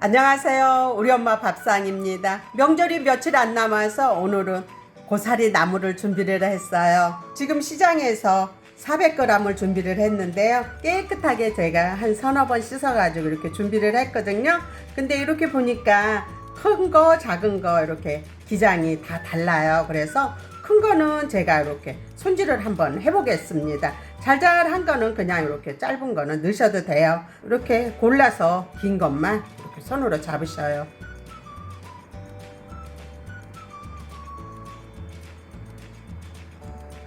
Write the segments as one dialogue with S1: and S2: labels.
S1: 안녕하세요. 우리 엄마 밥상입니다. 명절이 며칠 안 남아서 오늘은 고사리 나물을 준비를 했어요. 지금 시장에서 400g을 준비를 했는데요. 깨끗하게 제가 한 서너 번 씻어가지고 이렇게 준비를 했거든요. 근데 이렇게 보니까 큰 거, 작은 거 이렇게 기장이 다 달라요. 그래서 큰 거는 제가 이렇게 손질을 한번 해보겠습니다. 잘잘한 거는 그냥 이렇게 짧은 거는 넣으셔도 돼요. 이렇게 골라서 긴 것만 이렇게 손으로 잡으셔요.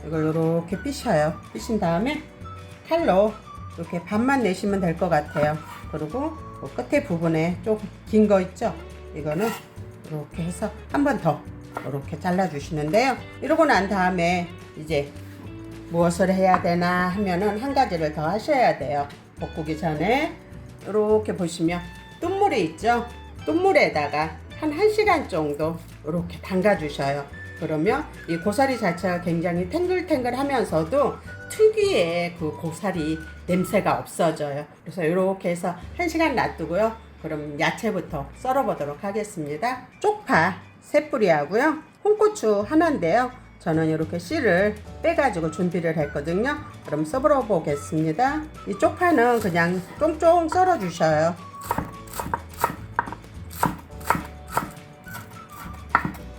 S1: 이걸 이렇게 삐셔요. 삐신 다음에 칼로 이렇게 반만 내시면 될 것 같아요. 그리고 끝에 부분에 좀 긴 거 있죠? 이거는 이렇게 해서 한 번 더 이렇게 잘라 주시는데요. 이러고 난 다음에 이제 무엇을 해야 되나 하면은 한 가지를 더 하셔야 돼요. 볶기 전에 이렇게 보시면 뚠물이 있죠? 뚠물에다가 한 1시간 정도 이렇게 담가 주셔요. 그러면 이 고사리 자체가 굉장히 탱글탱글 하면서도 특유의 그 고사리 냄새가 없어져요. 그래서 이렇게 해서 1시간 놔두고요. 그럼 야채부터 썰어 보도록 하겠습니다. 쪽파 3뿌리 하고요. 홍고추 하나인데요. 저는 이렇게 씨를 빼가지고 준비를 했거든요. 그럼 썰어 보겠습니다. 이 쪽파는 그냥 쫑쫑 썰어 주셔요.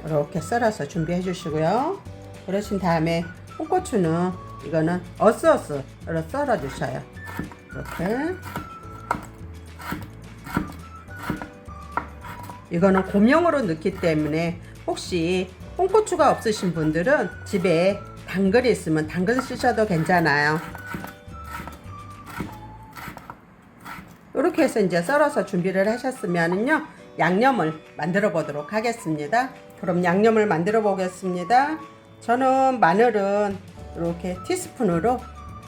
S1: 이렇게 썰어서 준비해 주시고요. 그러신 다음에 홍고추는 이거는 어스어스로 썰어 주셔요. 이렇게. 이거는 고명으로 넣기 때문에 혹시 홍고추가 없으신 분들은 집에 당근이 있으면 당근 쓰셔도 괜찮아요. 이렇게 해서 이제 썰어서 준비를 하셨으면은요, 양념을 만들어 보도록 하겠습니다. 그럼 양념을 만들어 보겠습니다. 저는 마늘은 이렇게 티스푼으로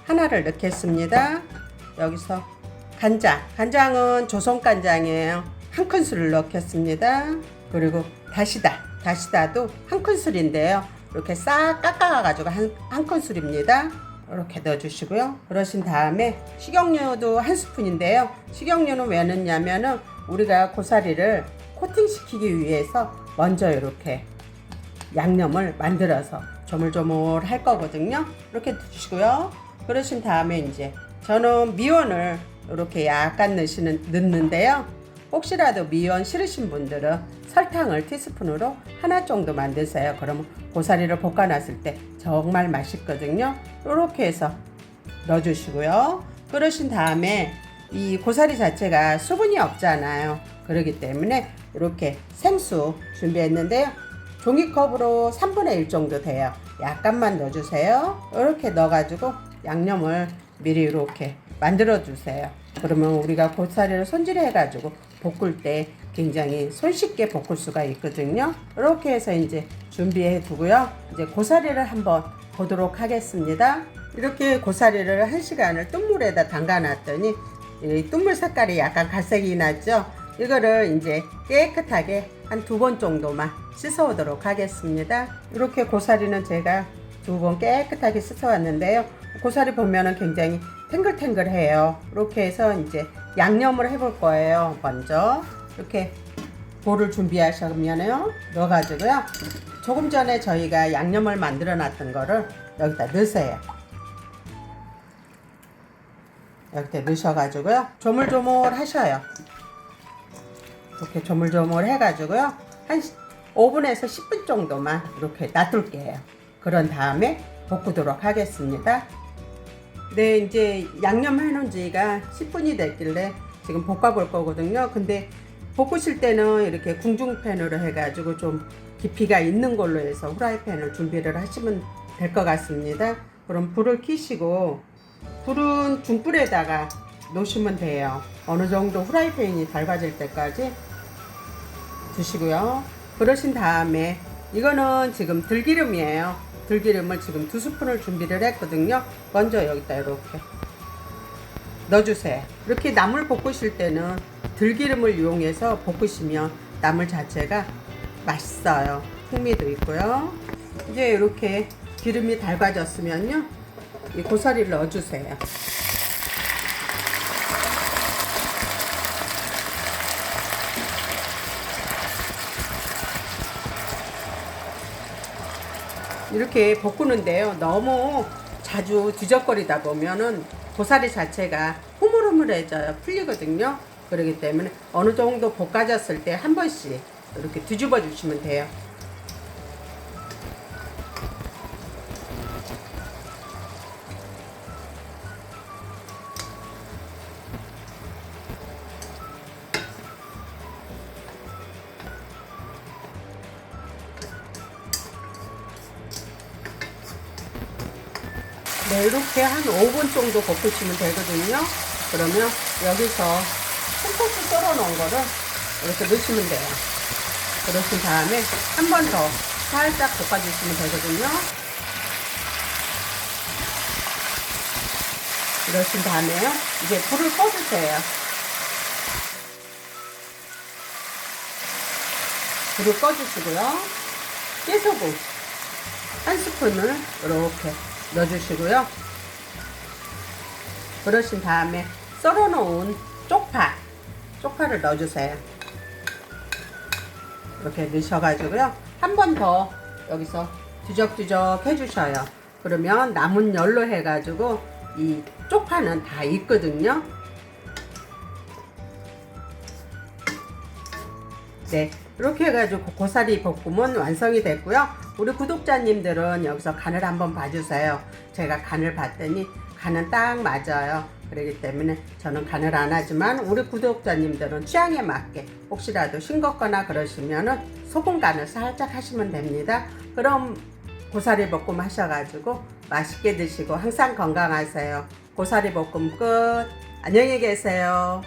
S1: 하나를 넣겠습니다. 여기서 간장은 조선간장이에요. 한 큰술을 넣겠습니다. 그리고 다시다도 한 큰술인데요. 이렇게 싹 깎아가지고 한 큰술입니다. 이렇게 넣어주시고요. 그러신 다음에 식용유도 한 스푼인데요. 식용유는 왜 넣냐면은 우리가 고사리를 코팅시키기 위해서 먼저 이렇게 양념을 만들어서 조물조물 할 거거든요. 이렇게 드시고요. 그러신 다음에 이제 저는 미원을 이렇게 약간 넣는데요. 혹시라도 미원 싫으신 분들은 설탕을 티스푼으로 하나 정도만 넣으세요. 그러면 고사리를 볶아놨을 때 정말 맛있거든요. 이렇게 해서 넣어주시고요. 그러신 다음에 이 고사리 자체가 수분이 없잖아요. 그렇기 때문에 이렇게 생수 준비했는데요. 종이컵으로 3분의 1 정도 돼요. 약간만 넣어주세요. 이렇게 넣어가지고 양념을 미리 이렇게 만들어 주세요. 그러면 우리가 고사리를 손질해가지고 볶을 때 굉장히 손쉽게 볶을 수가 있거든요. 이렇게 해서 이제 준비해 두고요. 이제 고사리를 한번 보도록 하겠습니다. 이렇게 고사리를 1시간을 뜬물에다 담가 놨더니 이 뜬물 색깔이 약간 갈색이 났죠. 이거를 이제 깨끗하게 한 2번 정도만 씻어 오도록 하겠습니다. 이렇게 고사리는 제가 2번 깨끗하게 씻어 왔는데요. 고사리 보면은 굉장히 탱글탱글해요. 이렇게 해서 이제 양념을 해볼 거예요. 먼저 이렇게 볼을 준비하시면요, 넣어가지고요. 조금 전에 저희가 양념을 만들어 놨던 거를 여기다 넣으세요. 여기다 넣으셔가지고요, 조물조물 하셔요. 이렇게 조물조물 해가지고요, 한 5분에서 10분 정도만 이렇게 놔둘게요. 그런 다음에 볶도록 하겠습니다. 네, 이제 양념 해놓은 지가 10분이 됐길래 지금 볶아볼 거거든요. 근데 볶으실 때는 이렇게 궁중팬으로 해가지고 좀 깊이가 있는 걸로 해서 후라이팬을 준비를 하시면 될 것 같습니다. 그럼 불을 켜시고 불은 중불에다가 놓으시면 돼요. 어느 정도 후라이팬이 달궈질 때까지 두시고요. 그러신 다음에 이거는 지금 들기름이에요. 들기름을 지금 2스푼을 준비를 했거든요. 먼저 여기다 이렇게 넣어주세요. 이렇게 나물 볶으실 때는 들기름을 이용해서 볶으시면 나물 자체가 맛있어요. 풍미도 있고요. 이제 이렇게 기름이 달궈졌으면요, 이 고사리를 넣어주세요. 이렇게 볶는데요. 너무 자주 뒤적거리다 보면은 고사리 자체가 흐물흐물해져요. 풀리거든요. 그렇기 때문에 어느 정도 볶아졌을 때 한 번씩 이렇게 뒤집어 주시면 돼요. 네, 이렇게 한 5분 정도 볶으시면 되거든요. 그러면 여기서 콩국수 썰어 놓은 거를 이렇게 넣으시면 돼요. 그러신 다음에 한 번 더 살짝 볶아주시면 되거든요. 이러신 다음에요. 이제 불을 꺼주세요. 불을 꺼주시고요. 깨소금 한 스푼을 이렇게 넣어주시고요. 그러신 다음에 썰어 놓은 쪽파를 넣어주세요. 이렇게 넣으셔가지고요. 한 번 더 여기서 뒤적뒤적 해주셔요. 그러면 남은 열로 해가지고 이 쪽파는 다 익거든요. 네, 이렇게 해가지고 고사리 볶음은 완성이 됐고요. 우리 구독자님들은 여기서 간을 한번 봐주세요. 제가 간을 봤더니 간은 딱 맞아요. 그렇기 때문에 저는 간을 안 하지만 우리 구독자님들은 취향에 맞게 혹시라도 싱겁거나 그러시면은 소금 간을 살짝 하시면 됩니다. 그럼 고사리 볶음 하셔가지고 맛있게 드시고 항상 건강하세요. 고사리 볶음 끝. 안녕히 계세요.